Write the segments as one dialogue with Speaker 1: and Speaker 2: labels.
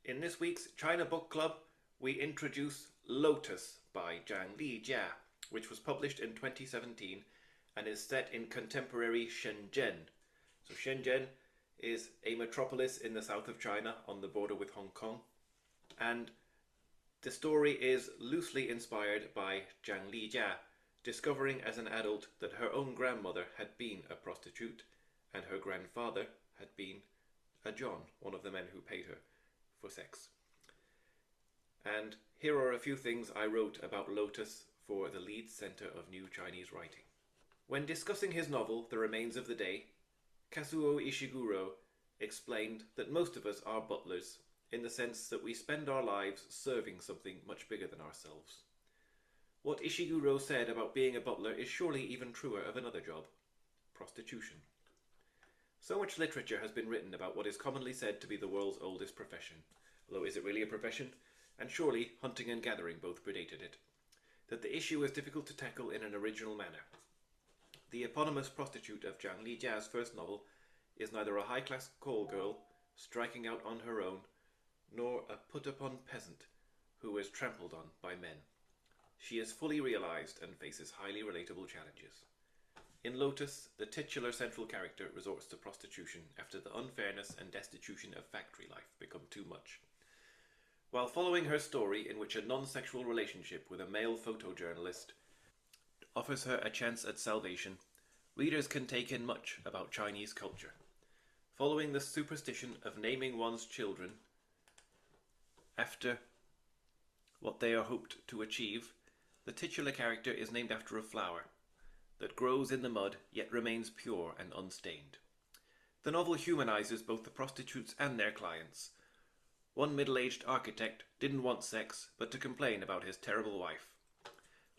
Speaker 1: In this week's China Book Club, we introduce Lotus by Zhang Lijia, which was published in 2017 and is set in contemporary Shenzhen. So Shenzhen is a metropolis in the south of China on the border with Hong Kong, and the story is loosely inspired by Zhang Lijia discovering as an adult that her own grandmother had been a prostitute and her grandfather had been a John, one of the men who paid her for sex. And here are a few things I wrote about Lotus for the Leeds Centre of New Chinese Writing. When discussing his novel, The Remains of the Day, Kazuo Ishiguro explained that most of us are butlers, in the sense that we spend our lives serving something much bigger than ourselves. What Ishiguro said about being a butler is surely even truer of another job: prostitution. So much literature has been written about what is commonly said to be the world's oldest profession, although is it really a profession? And surely hunting and gathering both predated it, that the issue is difficult to tackle in an original manner. The eponymous prostitute of Zhang Lijia's first novel is neither a high-class call girl striking out on her own, nor a put-upon peasant who is trampled on by men. She is fully realized and faces highly relatable challenges. In Lotus, the titular central character resorts to prostitution after the unfairness and destitution of factory life become too much. While following her story, in which a non-sexual relationship with a male photojournalist offers her a chance at salvation, readers can take in much about Chinese culture. Following the superstition of naming one's children after what they are hoped to achieve, the titular character is named after a flower that grows in the mud yet remains pure and unstained. The novel humanizes both the prostitutes and their clients. One middle-aged architect didn't want sex, but to complain about his terrible wife.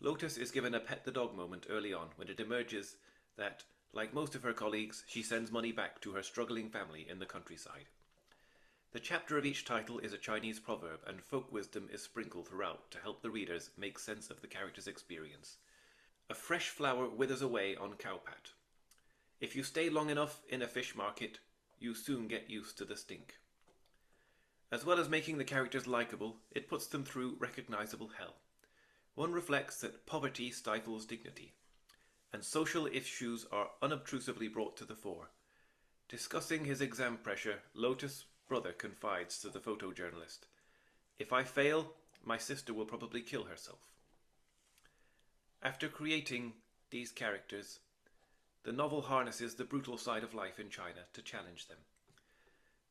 Speaker 1: Lotus is given a pet the dog moment early on, when it emerges that, like most of her colleagues, she sends money back to her struggling family in the countryside. The chapter of each title is a Chinese proverb, and folk wisdom is sprinkled throughout to help the readers make sense of the character's experience. A fresh flower withers away on cowpat. If you stay long enough in a fish market, you soon get used to the stink. As well as making the characters likable, it puts them through recognizable hell. One reflects that poverty stifles dignity, and social issues are unobtrusively brought to the fore. Discussing his exam pressure, Lotus' brother confides to the photojournalist, "If I fail, my sister will probably kill herself." After creating these characters, the novel harnesses the brutal side of life in China to challenge them.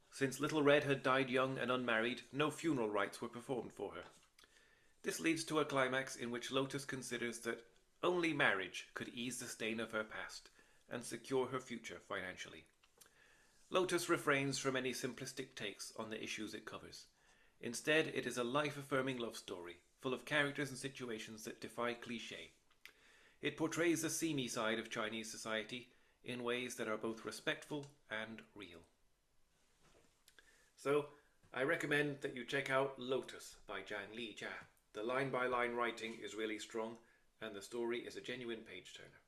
Speaker 1: Since Little Red had died young and unmarried, no funeral rites were performed for her. This leads to a climax in which Lotus considers that only marriage could ease the stain of her past and secure her future financially. Lotus refrains from any simplistic takes on the issues it covers. Instead, it is a life-affirming love story, full of characters and situations that defy cliché. It portrays the seamy side of Chinese society in ways that are both respectful and real. So, I recommend that you check out Lotus by Zhang Lijia. The line-by-line writing is really strong, and the story is a genuine page-turner.